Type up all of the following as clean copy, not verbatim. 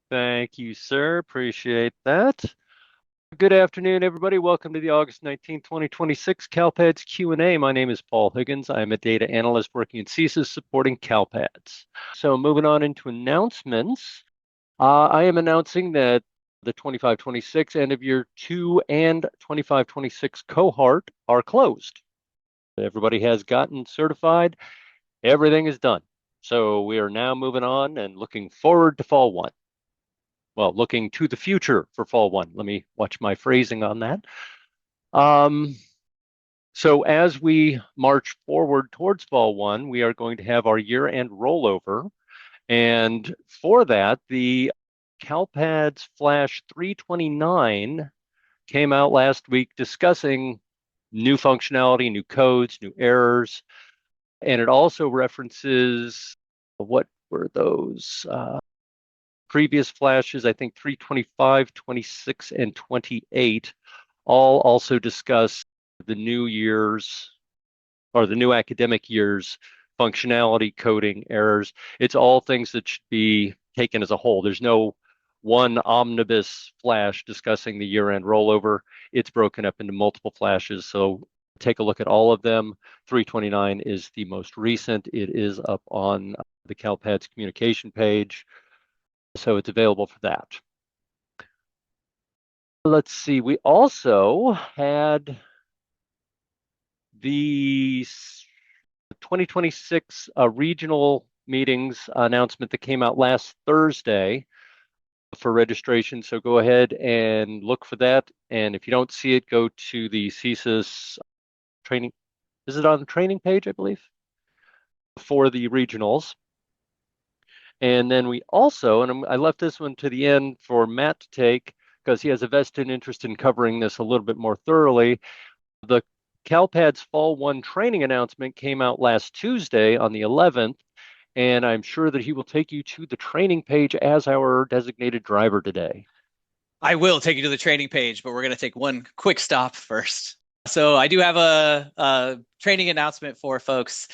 Thank you, sir. Appreciate that. Good afternoon, everybody. Welcome to the August 19th, 2026 CALPADS Q&A. My name is Paul Higgins. I am a data analyst working in CSIS supporting CALPADS. So moving on into announcements, I am announcing that the 25-26 end of year 2 and 25-26 cohort are closed. Everybody has gotten certified. Everything is done. So we are now moving on and looking forward to fall 1. Well, looking to the future for fall 1. Let me watch my phrasing on that. So as we march forward towards fall 1, we are going to have our year-end rollover. And for that, the CALPADS Flash 329 came out last week discussing new functionality, new codes, new errors. And it also references, what were those? Previous flashes, I think 325, 26, and 28, all also discuss the new year's or the new academic year's functionality, coding, errors. It's all things that should be taken as a whole. There's no one omnibus flash discussing the year-end rollover. It's broken up into multiple flashes. So take a look at all of them. 329 is the most recent. It is up on the CALPADS communication page. So it's available for that. Let's see, we also had the 2026 regional meetings announcement that came out last Thursday for registration. So go ahead and look for that. And if you don't see it, go to the CSIS training. Is it on the training page, I believe, for the regionals? And then we also, and I left this one to the end for Matt to take because he has a vested interest in covering this a little bit more thoroughly. The CALPADS Fall 1 training announcement came out last Tuesday on the 11th, and I'm sure that he will take you to the training page as our designated driver today. I will take you to the training page, but we're going to take one quick stop first. So I do have a training announcement for folks.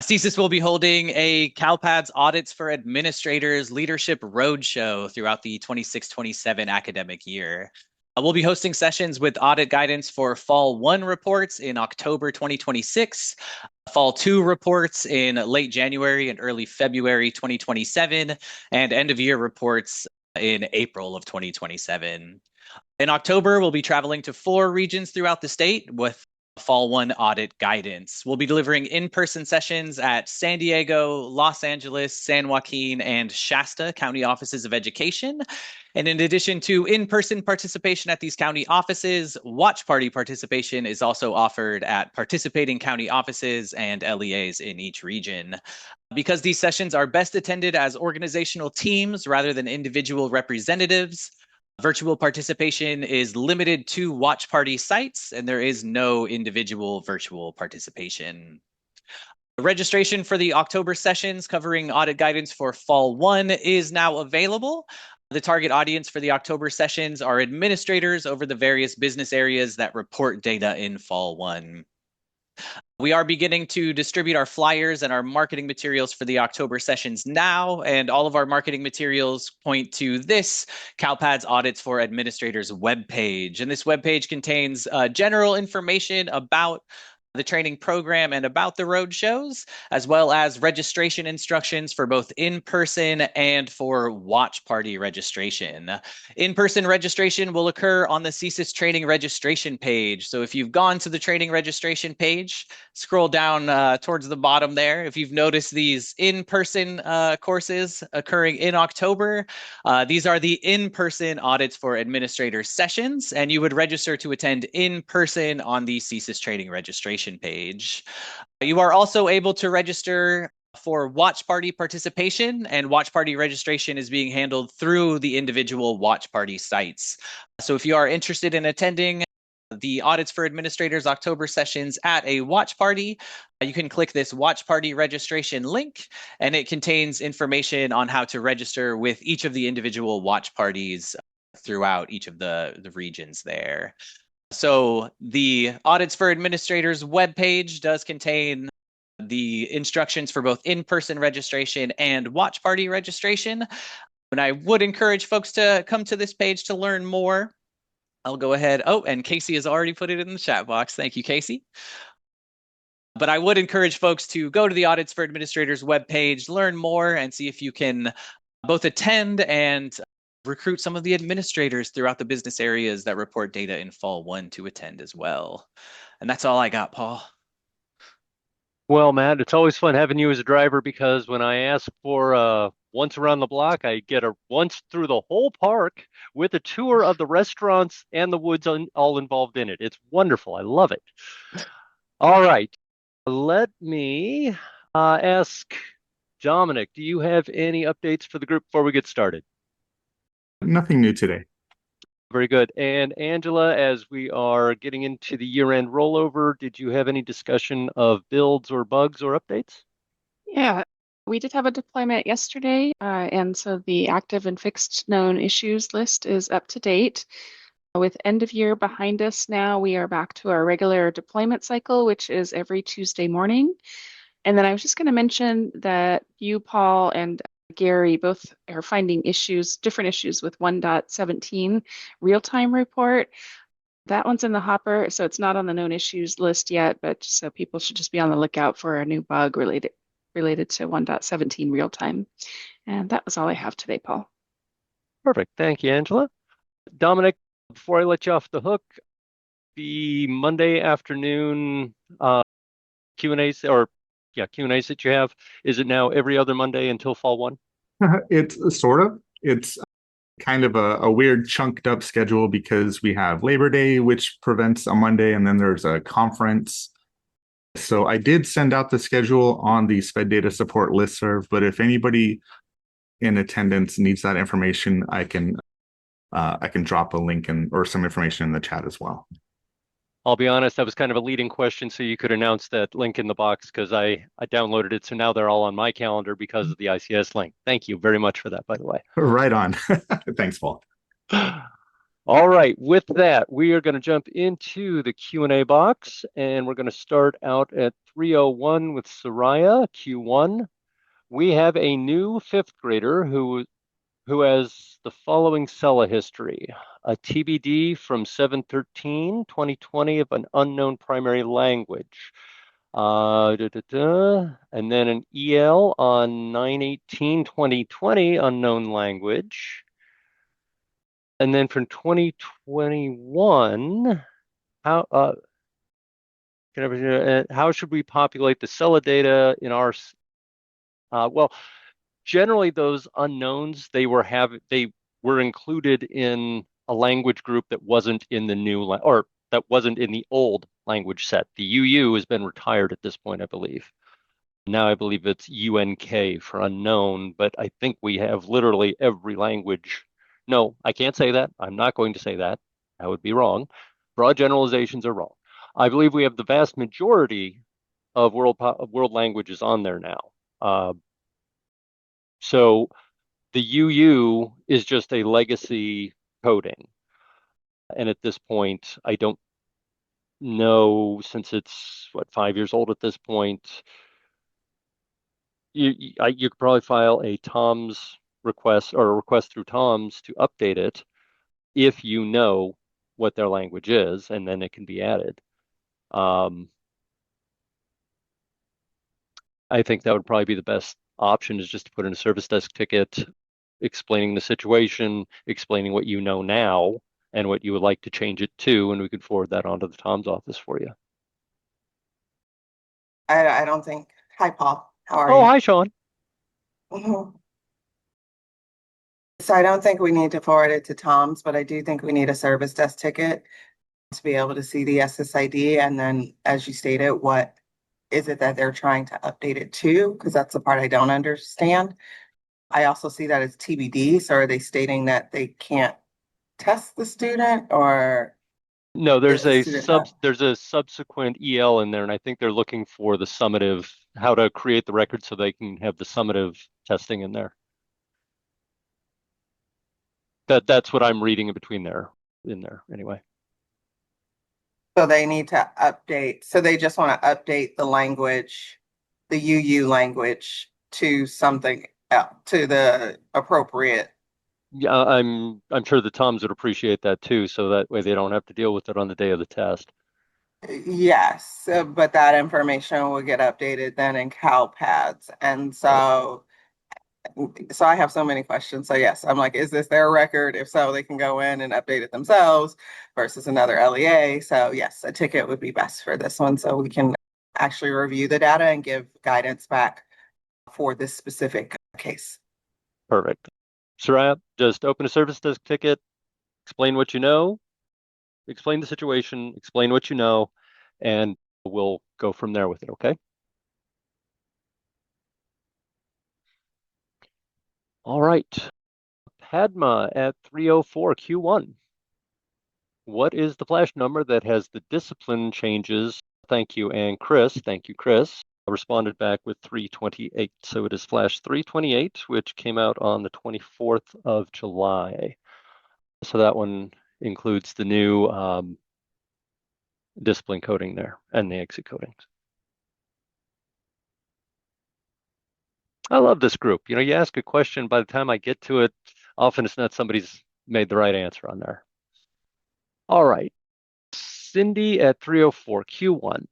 CSIS will be holding a CALPADS Audits for Administrators Leadership Roadshow throughout the 26-27 academic year. We'll be hosting sessions with audit guidance for Fall 1 reports in October 2026, Fall 2 reports in late January and early February 2027, and end-of-year reports in April of 2027. In October, we'll be traveling to 4 regions throughout the state with Fall 1 audit guidance. We'll be delivering in-person sessions at San Diego, Los Angeles, San Joaquin, and Shasta County Offices of Education. And in addition to in-person participation at these county offices, watch party participation is also offered at participating county offices and LEAs in each region. Because these sessions are best attended as organizational teams rather than individual representatives, virtual participation is limited to watch party sites, and there is no individual virtual participation. Registration for the October sessions covering audit guidance for Fall 1 is now available. The target audience for the October sessions are administrators over the various business areas that report data in Fall 1. We are beginning to distribute our flyers and our marketing materials for the October sessions now, and all of our marketing materials point to this CALPADS Audits for Administrators webpage. And this webpage contains general information about the training program and about the road shows, as well as registration instructions for both in-person and for watch party registration. In-person registration will occur on the CSIS training registration page. So if you've gone to the training registration page, scroll down towards the bottom there. If you've noticed these in-person courses occurring in October, these are the in-person audits for administrator sessions, and you would register to attend in person on the CSIS training registration page. You are also able to register for watch party participation, and watch party registration is being handled through the individual watch party sites. So if you are interested in attending the Audits for Administrators October sessions at a watch party, you can click this watch party registration link, and it contains information on how to register with each of the individual watch parties throughout each of the regions there. So the Audits for Administrators webpage does contain the instructions for both in-person registration and watch party registration. And I would encourage folks to come to this page to learn more. I'll go ahead. Oh, and Casey has already put it in the chat box. Thank you, Casey. But I would encourage folks to go to the Audits for Administrators webpage, learn more, and see if you can both attend and recruit some of the administrators throughout the business areas that report data in Fall 1 to attend as well. And that's all I got, Paul. Well, Matt, it's always fun having you as a driver because when I ask for once around the block, I get a once through the whole park with a tour of the restaurants and the woods all involved in it. It's wonderful. I love it. All right. Let me ask Dominic, do you have any updates for the group before we get started? Nothing new today. Very good. And Angela, as we are getting into the year-end rollover, did you have any discussion of builds or bugs or updates? Yeah, we did have a deployment yesterday, and so the active and fixed known issues list is up to date. With end of year behind us now, we are back to our regular deployment cycle, which is every Tuesday morning. And then I was just going to mention that you, Paul, and Gary both are finding different issues with 1.17 real-time report. That one's in the hopper, so it's not on the known issues list yet, but so people should just be on the lookout for a new bug related to 1.17 real-time. And that was all I have today, Paul. Perfect. Thank you, Angela. Dominic, before I let you off the hook, the Monday afternoon Q&As Q&As that you have, is it now every other Monday until Fall 1? It's sort of. It's kind of a weird chunked up schedule because we have Labor Day, which prevents a Monday, and then there's a conference. So I did send out the schedule on the SPED data support listserv, but if anybody in attendance needs that information, I can drop a link or some information in the chat as well. I'll be honest, that was kind of a leading question, so you could announce that link in the box because I downloaded it, so now they're all on my calendar because of the ICS link. Thank you very much for that, by the way. Right on. Thanks, Paul. All right, with that, we are going to jump into the Q&A box, and we're going to start out at 301 with Soraya, Q1. We have a new fifth grader who has the following SELA history: a TBD from 7/13/2020 of an unknown primary language, and then an EL on 9/18/2020 unknown language, and then from 2021, how should we populate the SELA data in our well, generally those unknowns, they were included in a language group that wasn't in the new or that wasn't in the old language set. The UU has been retired at this point, I believe. Now I believe it's UNK for unknown, but I think we have literally every language. No, I can't say that. I'm not going to say that. That would be wrong. Broad generalizations are wrong. I believe we have the vast majority of world languages on there now. So the UU is just a legacy coding. And at this point, I don't know, since it's, 5 years old at this point, you could probably file a TOMS request or a request through TOMS to update it if you know what their language is, and then it can be added. I think that would probably be the best option, is just to put in a service desk ticket explaining the situation, explaining what you know now and what you would like to change it to, and we could forward that on to the TOMS office for you. I don't think. Hi, Paul. How are you? Oh, hi, Sean. So I don't think we need to forward it to TOMS, but I do think we need a service desk ticket to be able to see the SSID. And then, as you stated, what is it that they're trying to update it to? Because that's the part I don't understand. I also see that as TBD. So are they stating that they can't test the student, or? No, there's a student there's a subsequent EL in there, and I think they're looking for the summative, how to create the record so they can have the summative testing in there. That's what I'm reading in between there, anyway. So they need to update. So they just want to update the language, the UU language, to something else, to the appropriate Yeah, I'm sure the Toms would appreciate that too, so that way they don't have to deal with it on the day of the test. Yes, but that information will get updated then in CalPads. And so I have so many questions. So yes, I'm like, is this their record? If so, they can go in and update it themselves versus another LEA. So yes, a ticket would be best for this one. So we can actually review the data and give guidance back for this specific case. Perfect. Soraya, just open a service desk ticket, explain what you know, explain the situation, explain what you know, and we'll go from there with it, okay? All right. Padma at 304 Q1. What is the flash number that has the discipline changes? Thank you. And Chris, thank you, Chris, responded back with 328. So it is flash 328, which came out on the 24th of July. So that one includes the new discipline coding there and the exit codings. I love this group. You know, you ask a question, by the time I get to it, often it's not somebody's made the right answer on there. All right. Cindy at 304 Q1.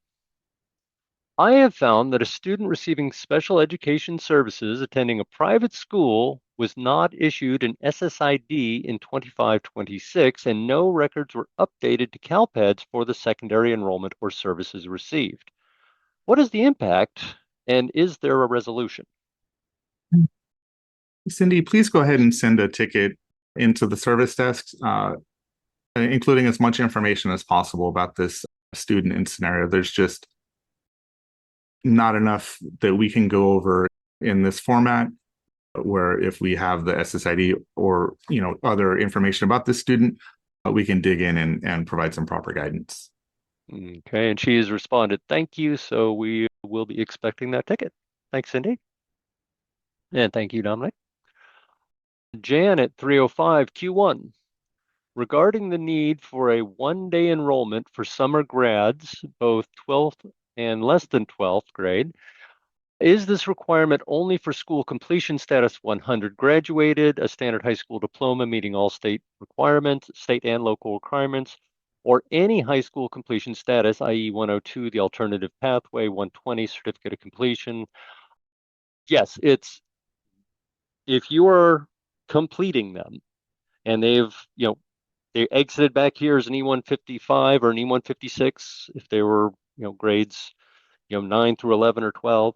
I have found that a student receiving special education services attending a private school was not issued an SSID in 25-26, and no records were updated to CalPADS for the secondary enrollment or services received. What is the impact, and is there a resolution? Cindy, please go ahead and send a ticket into the service desks, including as much information as possible about this student in scenario. There's just not enough that we can go over in this format, where if we have the SSID or other information about this student, we can dig in and provide some proper guidance. Okay, and she has responded, thank you. So we will be expecting that ticket. Thanks, Cindy. And thank you, Dominic. Jan at 305 Q1. Regarding the need for a one-day enrollment for summer grads, both 12th and less than 12th grade, is this requirement only for school completion status 100 graduated, a standard high school diploma meeting all state requirements, state and local requirements, or any high school completion status, i.e. 102, the alternative pathway, 120, certificate of completion? Yes, it's if you are completing them and they exited back here as an E155 or an E156 if they were, grades, 9 through 11 or 12.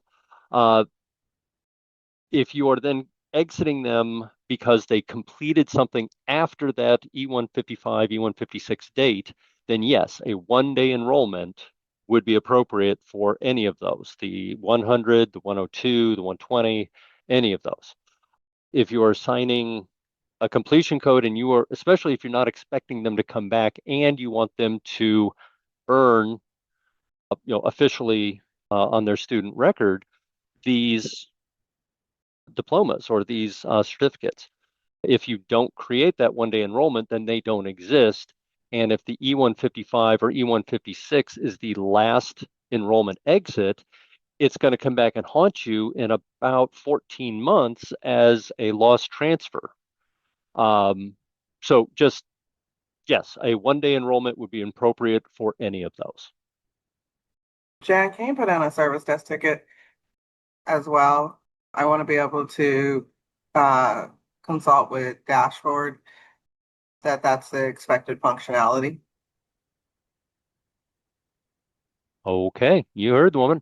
If you are then exiting them because they completed something after that E155, E156 date, then yes, a one-day enrollment would be appropriate for any of those, the 100, the 102, the 120, any of those. If you are assigning a completion code and you are, especially if you're not expecting them to come back and you want them to earn, officially on their student record, these diplomas or these certificates. If you don't create that one-day enrollment, then they don't exist. And if the E155 or E156 is the last enrollment exit, it's going to come back and haunt you in about 14 months as a lost transfer. So just, yes, a one-day enrollment would be appropriate for any of those. Jan, can you put in a service desk ticket as well? I want to be able to consult with dashboard that's the expected functionality. Okay, you heard the woman.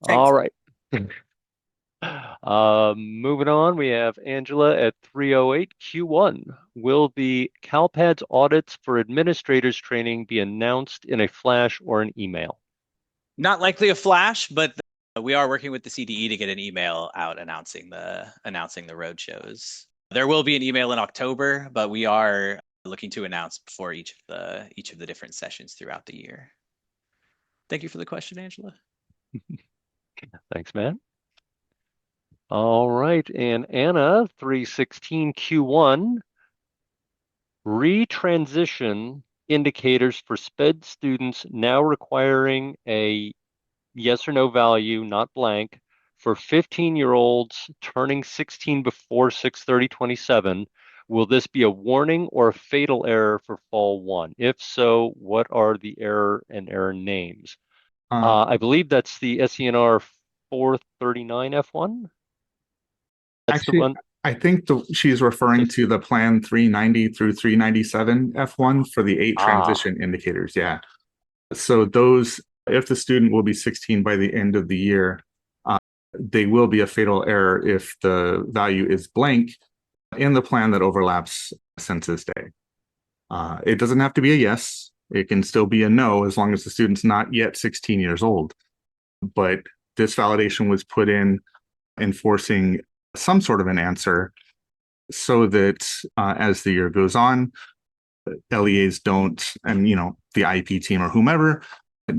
Thanks. All right. Moving on, we have Angela at 308 Q1. Will the CalPADS audits for administrators training be announced in a flash or an email? Not likely a flash, but we are working with the CDE to get an email out announcing the roadshows. There will be an email in October, but we are looking to announce before each of the different sessions throughout the year. Thank you for the question, Angela. Thanks, man. All right, and Anna, 316 Q1. Retransition indicators for SPED students now requiring a yes or no value, not blank, for 15-year-olds turning 16 before 6/30/27, will this be a warning or a fatal error for fall one? If so, what are the error and error names? I believe that's the SENR 439 F1. That's Actually, the one. I think she's referring to the plan 390 through 397 F1 for the 8 transition indicators. Yeah. So those, if the student will be 16 by the end of the year, they will be a fatal error if the value is blank in the plan that overlaps census day. It doesn't have to be a yes. It can still be a no as long as the student's not yet 16 years old. But this validation was put in enforcing some sort of an answer so that as the year goes on, LEAs don't, and the IEP team or whomever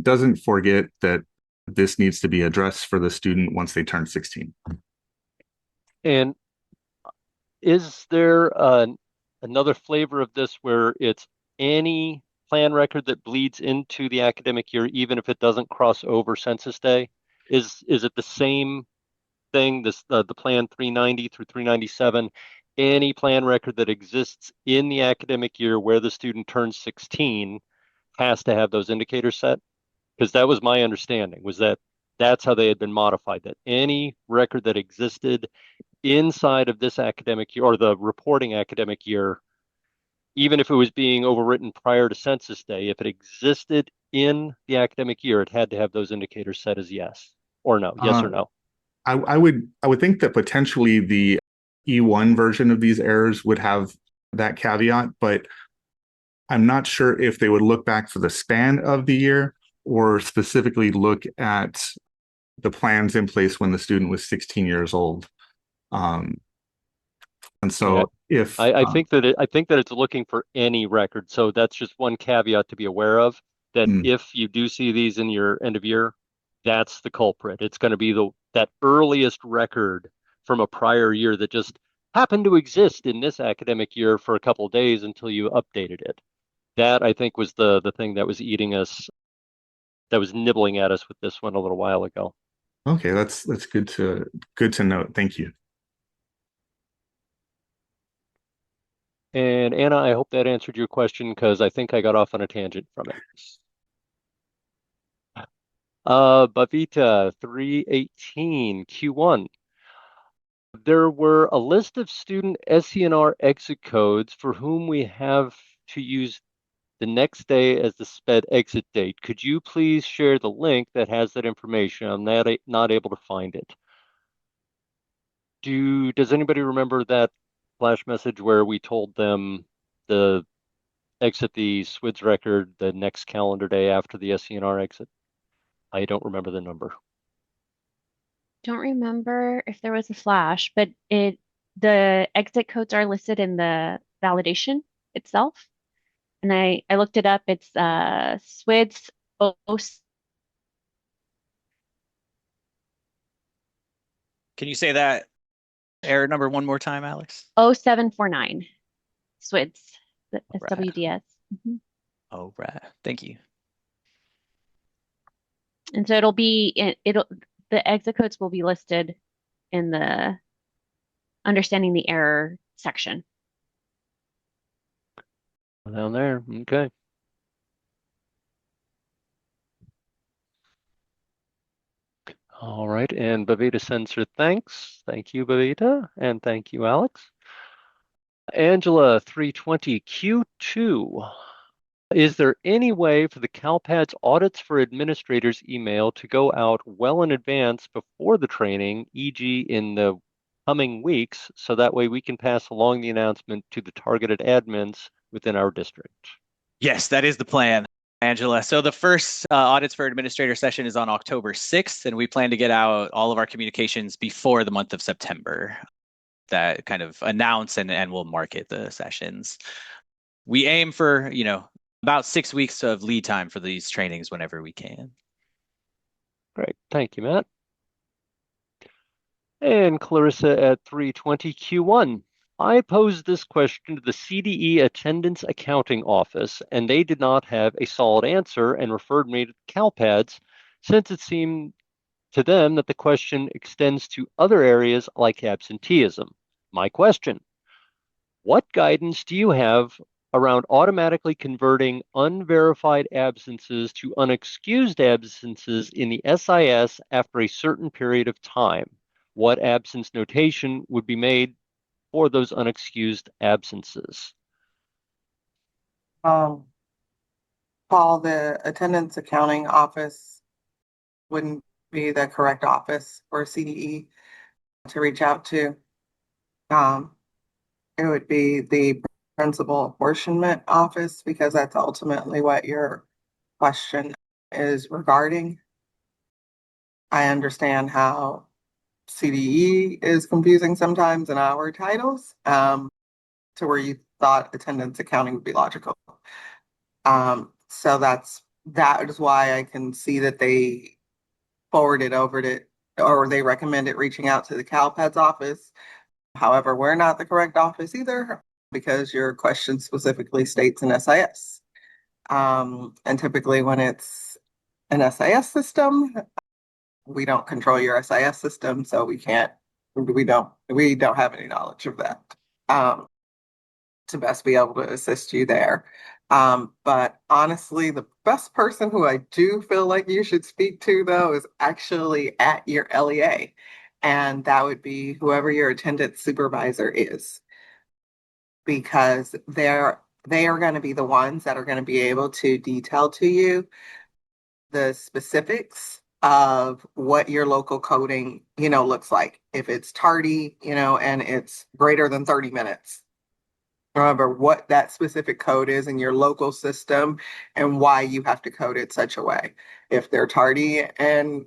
doesn't forget that this needs to be addressed for the student once they turn 16. And is there another flavor of this where it's any plan record that bleeds into the academic year, even if it doesn't cross over census day? Is it the same thing, the plan 390 through 397, any plan record that exists in the academic year where the student turns 16 has to have those indicators set? Because that was my understanding, was that that's how they had been modified, that any record that existed inside of this academic year or the reporting academic year, even if it was being overwritten prior to census day, if it existed in the academic year, it had to have those indicators set as yes or no, yes or no. I would think that potentially the E1 version of these errors would have that caveat, but I'm not sure if they would look back for the span of the year or specifically look at the plans in place when the student was 16 years old. And so if I think that it's looking for any record. So that's just one caveat to be aware of, that if you do see these in your end of year, that's the culprit. It's going to be that earliest record from a prior year that just happened to exist in this academic year for a couple of days until you updated it. That, I think, was the thing that was eating us, that was nibbling at us with this one a little while ago. Okay, that's good to note. Thank you. And Anna, I hope that answered your question because I think I got off on a tangent from it. Bavita 318 Q1. There were a list of student SENR exit codes for whom we have to use the next day as the SPED exit date. Could you please share the link that has that information? I'm not able to find it. Does anybody remember that flash message where we told them to exit the SWDS record the next calendar day after the SENR exit? I don't remember the number. Don't remember if there was a flash, but the exit codes are listed in the validation itself. And I looked it up. It's SWDS Can you say that error number one more time, Alex? 0749. SWDS, the SWDS. Oh, right. Thank you. And so the exit codes will be listed in the understanding the error section. Down there, okay. All right, and Bavita sends her thanks. Thank you, Bavita, and thank you, Alex. Angela 320 Q2. Is there any way for the CALPADS Audits for Administrators email to go out well in advance before the training, e.g. in the coming weeks, so that way we can pass along the announcement to the targeted admins within our district? Yes, that is the plan, Angela. So the first Audits for Administrator session is on October 6th, and we plan to get out all of our communications before the month of September that kind of announce and we'll market the sessions. We aim for, about 6 weeks of lead time for these trainings whenever we can. Great, thank you, Matt. And Clarissa at 320 Q1. I posed this question to the CDE Attendance Accounting Office, and they did not have a solid answer and referred me to CALPADS since it seemed to them that the question extends to other areas like absenteeism. My question, what guidance do you have around automatically converting unverified absences to unexcused absences in the SIS after a certain period of time? What absence notation would be made for those unexcused absences? Paul, the attendance accounting office wouldn't be the correct office for CDE to reach out to. It would be the principal apportionment office because that's ultimately what your question is regarding. I understand how CDE is confusing sometimes in our titles, to where you thought attendance accounting would be logical. So that is why I can see that they forwarded over to, or they recommended reaching out to the CALPADS office. However, we're not the correct office either because your question specifically states an SIS. And typically when it's an SIS system, we don't control your SIS system, so we don't have any knowledge of that to best be able to assist you there. But honestly, the best person who I do feel like you should speak to though is actually at your LEA. And that would be whoever your attendance supervisor is. Because they are going to be the ones that are going to be able to detail to you the specifics of what your local coding, looks like. If it's tardy, and it's greater than 30 minutes. Remember what that specific code is in your local system and why you have to code it such a way. If they're tardy and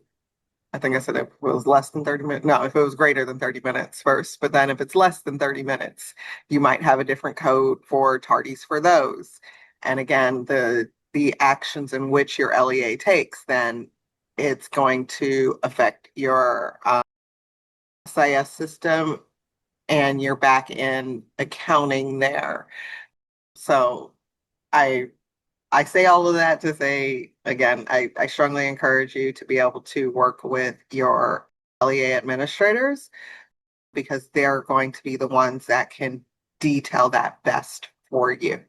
I think I said if it was less than 30 minutes. No, if it was greater than 30 minutes first. But then if it's less than 30 minutes, you might have a different code for tardies for those. And again, the actions in which your LEA takes, then it's going to affect your SIS system and your back end accounting there. So I say all of that to say, again, I strongly encourage you to be able to work with your LEA administrators because they're going to be the ones that can detail that best for you.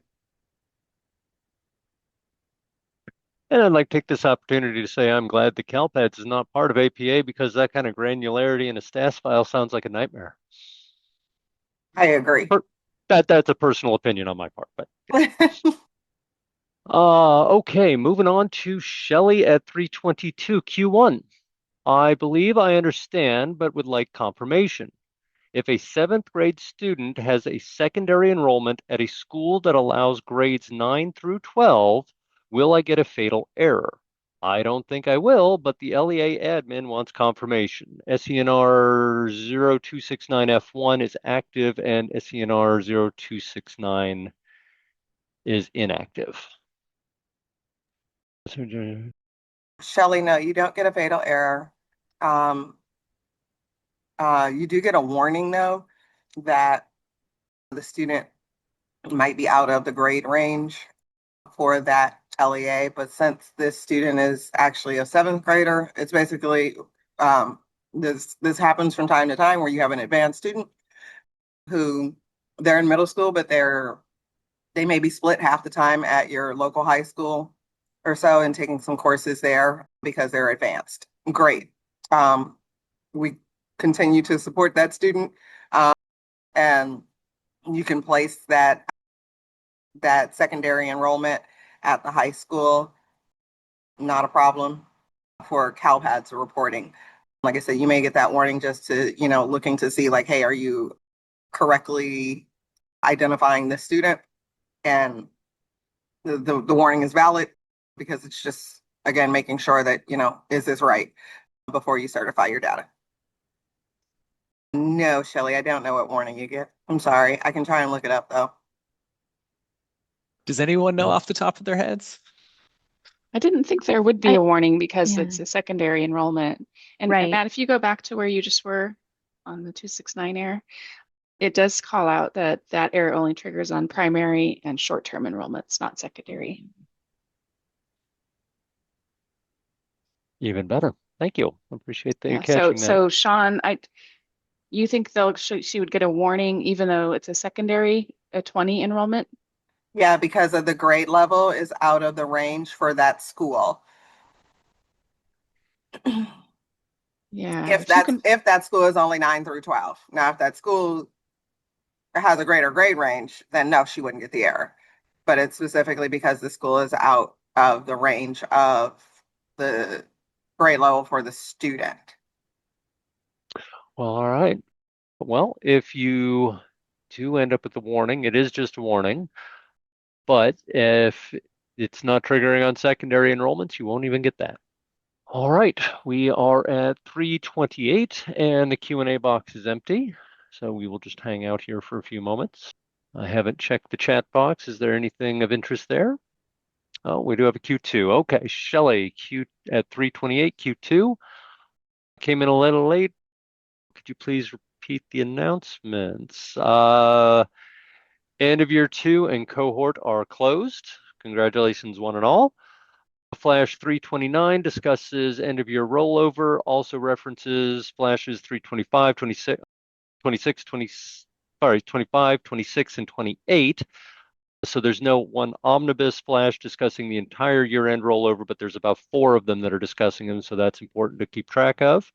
And I'd like to take this opportunity to say I'm glad the CALPADS is not part of APA because that kind of granularity in a STAS file sounds like a nightmare. I agree. That's a personal opinion on my part, but okay, moving on to Shelley at 322 Q1. I believe I understand, but would like confirmation. If a 7th grade student has a secondary enrollment at a school that allows grades 9 through 12, will I get a fatal error? I don't think I will, but the LEA admin wants confirmation. SENR 0269F1 is active and SENR 0269 is inactive. Shelley, no, you don't get a fatal error. You do get a warning though that the student might be out of the grade range for that LEA, but since this student is actually a 7th grader, it's basically this happens from time to time where you have an advanced student who they're in middle school, but they may be split half the time at your local high school or so and taking some courses there because they're advanced. Great. We continue to support that student, and you can place that secondary enrollment at the high school. Not a problem for CALPADS reporting. Like I said, you may get that warning just to, looking to see like, hey, are you correctly identifying the student? And the warning is valid because it's just, again, making sure that, is this right before you certify your data. No, Shelley, I don't know what warning you get. I'm sorry. I can try and look it up though. Does anyone know off the top of their heads? I didn't think there would be a warning because yeah. it's a secondary enrollment. And Right. Matt, if you go back to where you just were on the 269 error, it does call out that error only triggers on primary and short-term enrollments, not secondary. Even better. Thank you. I appreciate that you're Yeah, so catching that. so Sean, you think she would get a warning even though it's a secondary, a 20 enrollment? Yeah, because of the grade level is out of the range for that school. Yeah. If that school is only 9 through 12. Now, if that school has a greater grade range, then no, she wouldn't get the error. But it's specifically because the school is out of the range of the grade level for the student. Well, all right. Well, if you do end up with the warning, it is just a warning. But if it's not triggering on secondary enrollments, you won't even get that. All right, we are at 3:28 and the Q&A box is empty. So we will just hang out here for a few moments. I haven't checked the chat box. Is there anything of interest there? Oh, we do have a Q2. Okay, Shelley, Q at 3:28, Q2. Came in a little late. Could you please repeat the announcements? End of year 2 and cohort are closed. Congratulations, one and all. Flash 329 discusses end of year rollover, also references flashes 325, 26, 26, 20, sorry, 25, 26, and 28. So there's no one omnibus flash discussing the entire year-end rollover, but there's about 4 of them that are discussing them, so that's important to keep track of.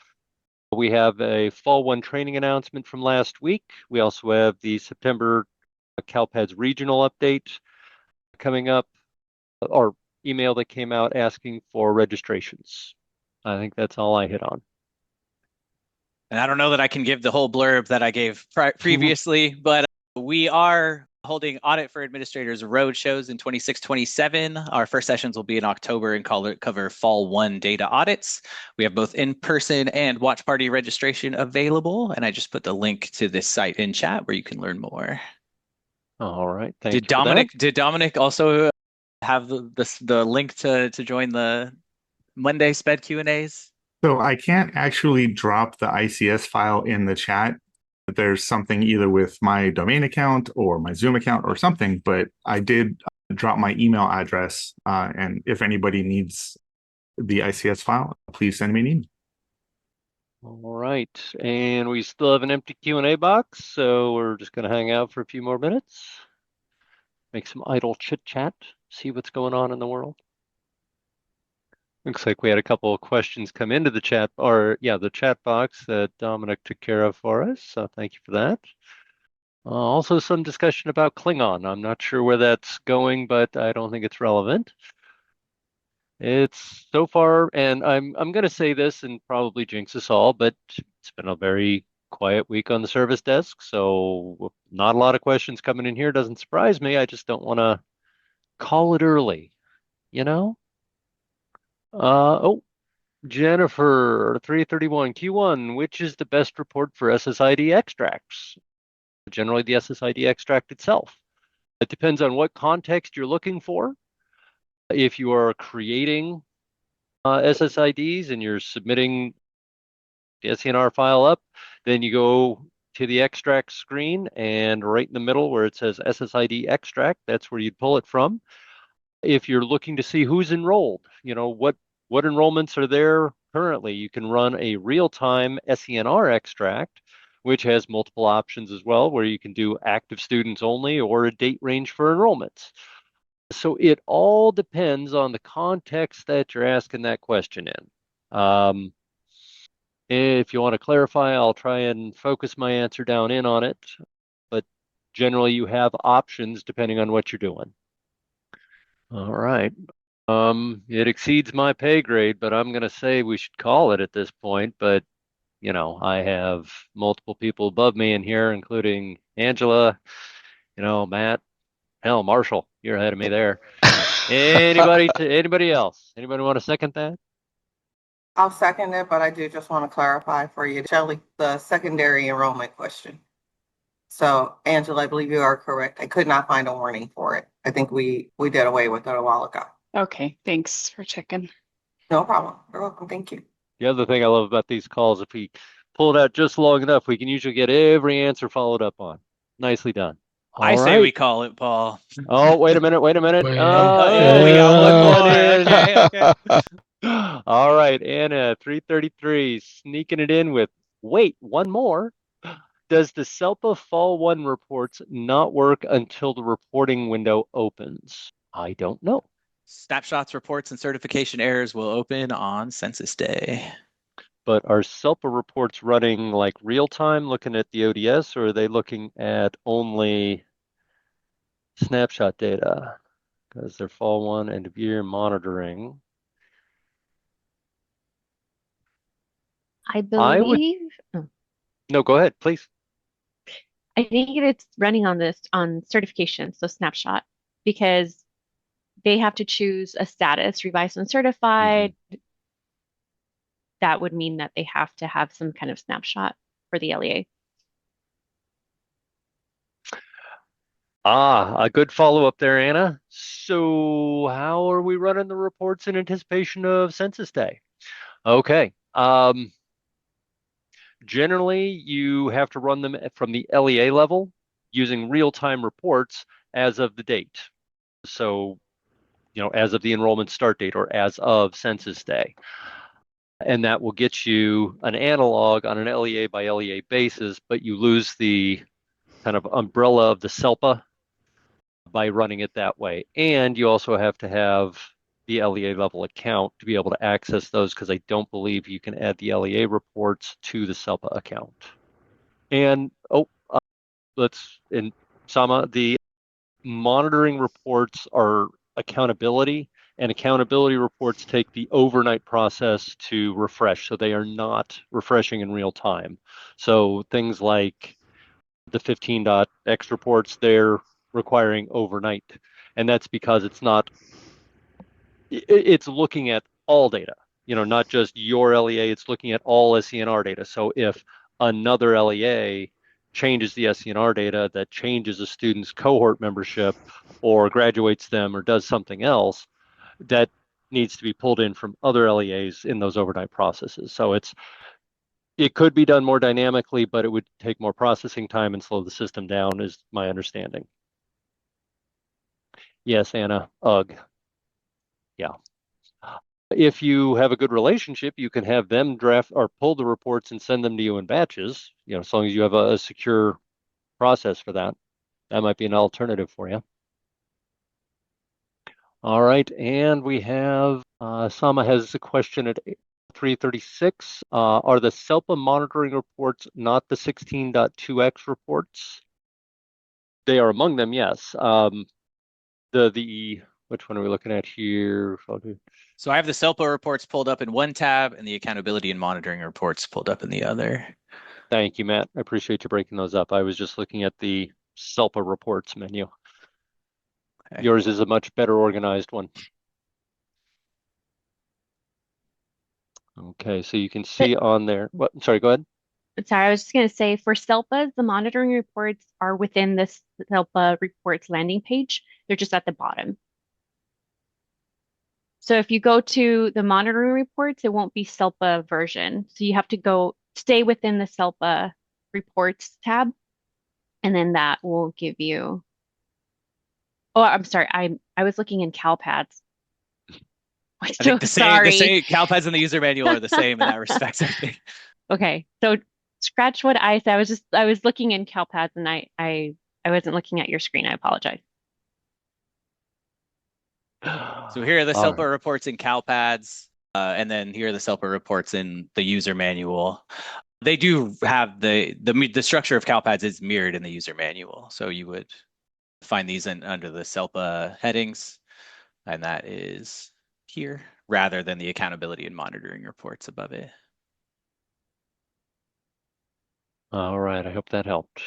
We have a Fall 1 training announcement from last week. We also have the September CALPADS regional update coming up, or email that came out asking for registrations. I think that's all I hit on. And I don't know that I can give the whole blurb that I gave previously, but we are holding Audit for Administrators Roadshows in 26-27. Our first sessions will be in October and cover Fall 1 data audits. We have both in-person and watch party registration available, and I just put the link to this site in chat where you can learn more. All right, thank Did you for that. Did Dominic also have the link to join the Monday SPED Q&As? So I can't actually drop the ICS file in the chat. There's something either with my domain account or my Zoom account or something, but I did drop my email address. And if anybody needs the ICS file, please send me an email. All right, and we still have an empty Q&A box, so we're just going to hang out for a few more minutes, make some idle chit chat, see what's going on in the world. Looks like we had a couple of questions come into the chat, or yeah, the chat box that Dominic took care of for us. So thank you for that. Also some discussion about Klingon. I'm not sure where that's going, but I don't think it's relevant. It's so far, and I'm going to say this and probably jinx us all, but it's been a very quiet week on the service desk. So not a lot of questions coming in here. Doesn't surprise me. I just don't want to call it early, you know? Oh, Jennifer, 331 Q1, which is the best report for SSID extracts? Generally, the SSID extract itself. It depends on what context you're looking for. If you are creating SSIDs and you're submitting the SENR file up, then you go to the extract screen, and right in the middle where it says SSID extract, that's where you'd pull it from. If you're looking to see who's enrolled, you know, what enrollments are there currently, you can run a real-time SENR extract, which has multiple options as well, where you can do active students only or a date range for enrollments. So it all depends on the context that you're asking that question in. If you want to clarify, I'll try and focus my answer down in on it, but generally you have options depending on what you're doing. All right. It exceeds my pay grade, but I'm going to say we should call it at this point. But, you know, I have multiple people above me in here, including Angela, you know, Matt, hell, Marshall, you're ahead of me there. Anybody else? Anybody want to second that? I'll second it, but I do just want to clarify for you, Shelley, the secondary enrollment question. So, Angela, I believe you are correct. I could not find a warning for it. I think we did away with it a while ago. Okay, thanks for checking. No problem. You're welcome. Thank you. The other thing I love about these calls, if we pull it out just long enough, we can usually get every answer followed up on. Nicely done. I say we call it, Paul. Oh, wait a minute. Oh, yeah, we got one more. Okay. All right, Anna, 333, sneaking it in with, wait, one more. Does the SELPA Fall 1 reports not work until the reporting window opens? I don't know. Snapshots, reports, and certification errors will open on Census Day. But are SELPA reports running like real time, looking at the ODS, or are they looking at only snapshot data? Because they're Fall 1 end of year monitoring. I I would, believe. no, go ahead, please. I think it's running on this on certification, so snapshot, because they have to choose a status, revised and certified. That would mean that they have to have some kind of snapshot for the LEA. A good follow-up there, Anna. So how are we running the reports in anticipation of Census Day? Okay. Generally, you have to run them from the LEA level using real-time reports as of the date. So, as of the enrollment start date or as of Census Day. And that will get you an analog on an LEA by LEA basis, but you lose the kind of umbrella of the SELPA by running it that way. And you also have to have the LEA level account to be able to access those, because I don't believe you can add the LEA reports to the SELPA account. And Sama, the monitoring reports are accountability, and accountability reports take the overnight process to refresh, so they are not refreshing in real time. So things like the 15.x reports, they're requiring overnight, and that's because it's looking at all data, not just your LEA, it's looking at all SENR data. So if another LEA changes the SENR data that changes a student's cohort membership or graduates them or does something else, that needs to be pulled in from other LEAs in those overnight processes. So it could be done more dynamically, but it would take more processing time and slow the system down, is my understanding. Yes, Anna, ugh. Yeah. If you have a good relationship, you can have them draft or pull the reports and send them to you in batches, as long as you have a secure process for that. That might be an alternative for you. All right, and we have, Sama has a question at 336. Are the SELPA monitoring reports not the 16.2x reports? They are among them, yes. Which one are we looking at here? So I have the SELPA reports pulled up in one tab and the accountability and monitoring reports pulled up in the other. Thank you, Matt. I appreciate you breaking those up. I was just looking at the SELPA reports menu. Okay. Yours is a much better organized one. Okay, so you can see on there. What? Sorry, go ahead. Sorry, I was just going to say for SELPAs, the monitoring reports are within the SELPA reports landing page. They're just at the bottom. So if you go to the monitoring reports, it won't be SELPA version. So you have to stay within the SELPA reports tab, and then that will give you. Oh, I'm sorry. I was looking in CALPADS. I think the same CALPADS and the user manual are the same in that respect, I think. Okay, so scratch what I said. I was looking in CALPADS and I wasn't looking at your screen. I apologize. So here are the SELPA reports in CALPADS, and then here are the SELPA reports in the user manual. They do have the structure of CALPADS is mirrored in the user manual. So you would find these under the SELPA headings, and that is here rather than the accountability and monitoring reports above it. All right, I hope that helped.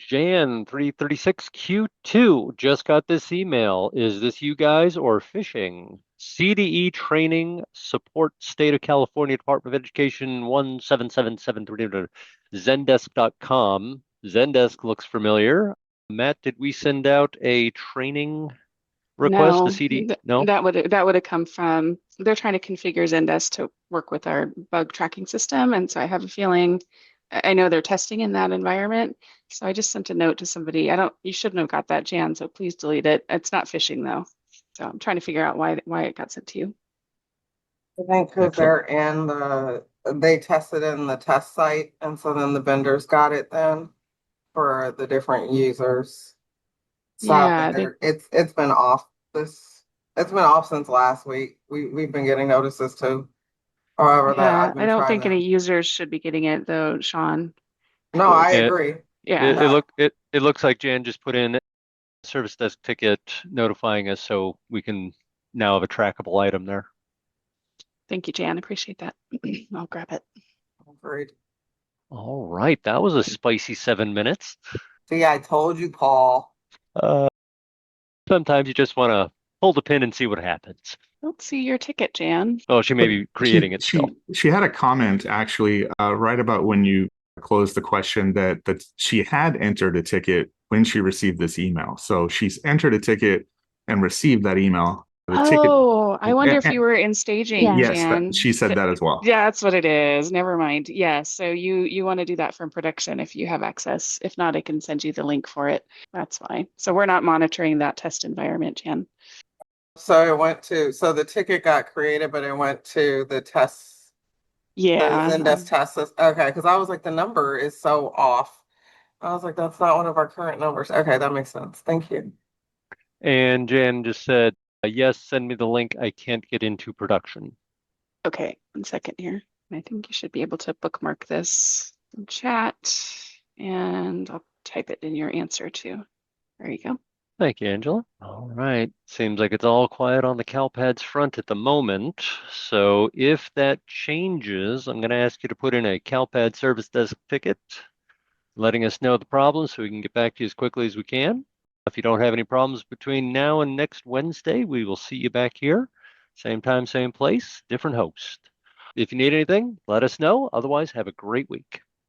Jan 336Q2 just got this email. Is this you guys or phishing? CDE training support State of California Department of Education 17773 Zendesk.com. Zendesk looks familiar. Matt, did we send out a training request? No, the CD? No, that would have come from, they're trying to configure Zendesk to work with our bug tracking system, and so I have a feeling, I know they're testing in that environment, so I just sent a note to somebody. You shouldn't have got that, Jan, so please delete it. It's not phishing though, so I'm trying to figure out why it got sent to you. I think because Excellent. they tested in the test site, and so then the vendors got it then for the different users. So I Yeah, think it's been off it's been off since last week. We've been getting notices too. However, that yeah. I've I been don't trying think to. any users should be getting it though, Sean. No, I It, agree. Yeah. it looks like Jan just put in a service desk ticket notifying us, so we can now have a trackable item there. Thank you, Jan. Appreciate that. I'll grab it. Agreed. All right, that was a spicy 7 minutes. See, I told you, Paul. Uh, Sometimes you just want to pull the pin and see what happens. Don't see your ticket, Jan. Oh, she may be creating it still. She had a comment actually right about when you closed the question that she had entered a ticket when she received this email. So she's entered a ticket and received that email. The ticket. Oh, I wonder if you were in staging, Yeah. Yes, Jan. she said that as well. Yeah, that's what it is. Never mind. Yes, so you want to do that from production if you have access. If not, I can send you the link for it. That's fine. So we're not monitoring that test environment, Jan. So the ticket got created, but it went to the test. The Yeah. Zendesk test list. Okay, because I was like, the number is so off. I was like, that's not one of our current numbers. Okay, that makes sense. Thank you. And Jan just said, yes, send me the link. I can't get into production. Okay, 1 second here. I think you should be able to bookmark this in chat, and I'll type it in your answer too. There you go. Thank you, Angela. All right. Seems like it's all quiet on the CalPADS front at the moment. So if that changes, I'm going to ask you to put in a CalPAD service desk ticket, letting us know the problem so we can get back to you as quickly as we can. If you don't have any problems between now and next Wednesday, we will see you back here. Same time, same place, different host. If you need anything, let us know. Otherwise, have a great week.